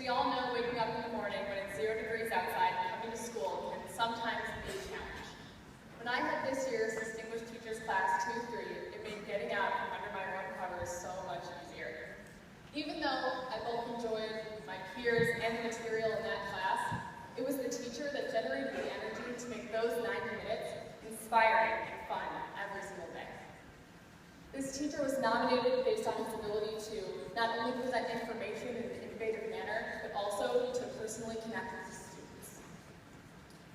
we all know waking up in the morning when it's 0 degrees outside and coming to school can sometimes be a challenge. When I had this year's Distinguished Teachers Class 2-3, it made getting out from under my warm covers so much easier. Even though I both enjoyed my peers and the material in that class, it was the teacher that generated the energy to make those 90 minutes inspiring and fun every single day. This teacher was nominated based on his ability to not only present information in an innovative manner, but also to personally connect with his students.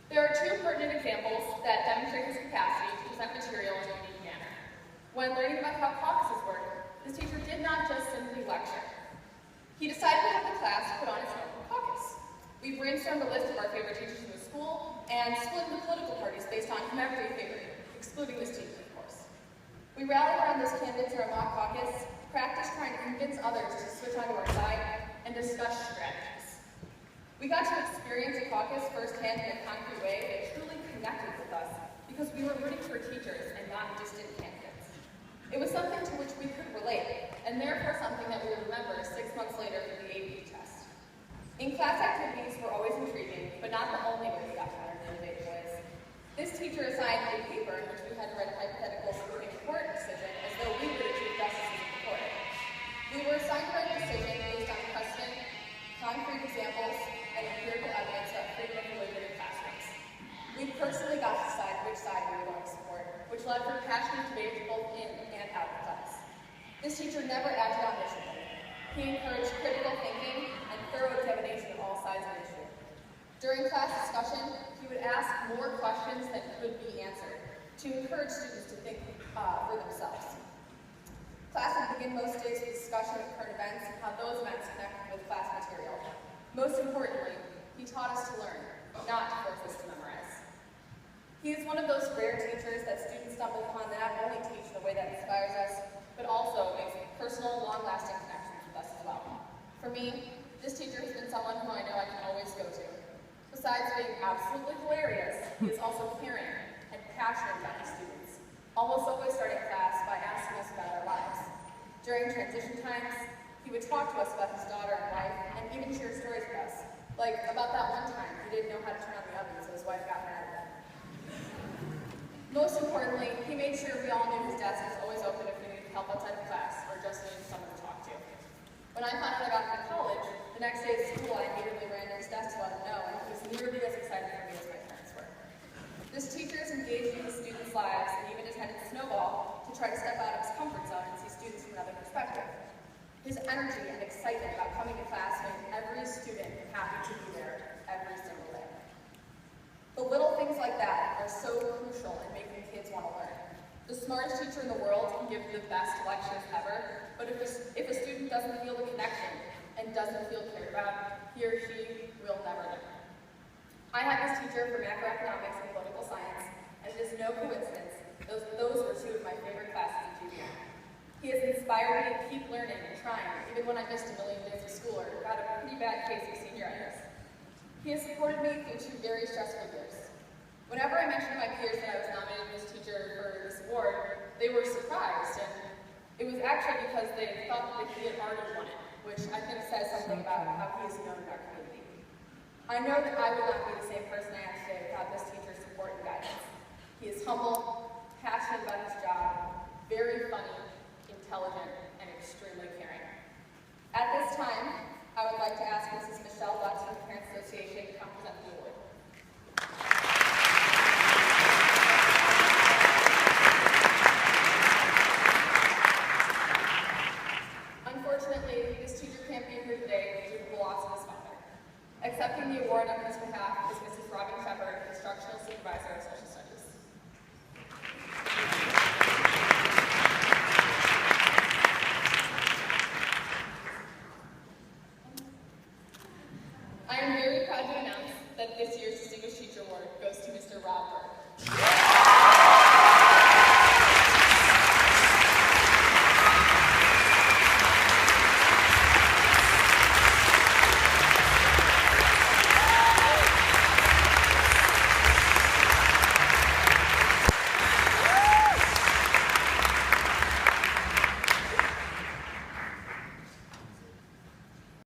There are two pertinent examples that demonstrate his capacity to present material in a unique manner. When learning about how caucuses work, this teacher did not just simply lecture. He decided to have the class put on its own caucus. We brainstormed a list of our favorite teachers in the school and split the political parties based on whomever we favored, excluding this teacher, of course. We rallied around those candidates in our mock caucus, practiced trying to convince others to switch onto our side, and discuss strategies. We got to experience a caucus firsthand in a concrete way that truly connected with us because we were rooting for teachers and not distant candidates. It was something to which we could relate, and therefore something that we would remember 6 months later for the AP test. In-class activities were always intriguing, but not the only way we got to learn in innovative ways. This teacher assigned a paper in which we had to write hypotheticals for a court decision as though we were the chief justices of the court. We were assigned to write a decision based on precedent, concrete examples, and empirical evidence about freedom of religion in classrooms. We personally got to decide which side we were going to support, which led to passionate debates both in and out of class. This teacher never acted on mission. He encouraged critical thinking and thorough examination of all sides of the issue. During class discussion, he would ask more questions than could be answered to encourage students to think for themselves. Class would begin most days with discussion of current events and how those events connect with class material. Most importantly, he taught us to learn, not to force us to memorize. He is one of those rare teachers that students stumble upon that not only teach in a way that inspires us, but also makes personal, long-lasting connections with us as well. For me, this teacher has been someone who I know I can always go to. Besides being absolutely hilarious, he is also caring and passionate about his students, almost always starting class by asking us about our lives. During transition times, he would talk to us about his daughter and wife, and even share stories with us, like about that one time he didn't know how to turn on the oven, so his wife got mad at him. Most importantly, he made sure we all knew his desk was always open if we needed help outside of class or just needed someone to talk to. When I found out I got into college, the next day at school I immediately ran to his desk to let him know, and he was nearly as excited for me as my parents were. This teacher is engaged in his students' lives and even attended Snowball to try to step out of his comfort zone and see students from another perspective. His energy and excitement about coming to class made every student happy to be there every single day. The little things like that are so crucial in making kids want to learn. The smartest teacher in the world can give the best lectures ever, but if a student doesn't feel the connection and doesn't feel cared about, he or she will never learn. I had this teacher for macroeconomics and political science, and it is no coincidence those were two of my favorite classes at GBN. He has inspired me to keep learning and trying, even when I missed a million days of school or got a pretty bad case of senioritis. He has supported me through 2 very stressful years. Whenever I mentioned to my peers that I was nominated as teacher for this award, they were surprised, and it was actually because they thought that he had already won it, which I think says something about how he is known in our community. I know that I would not be the same person I am today without this teacher's support and guidance. He is humble, passionate about his job, very funny, intelligent,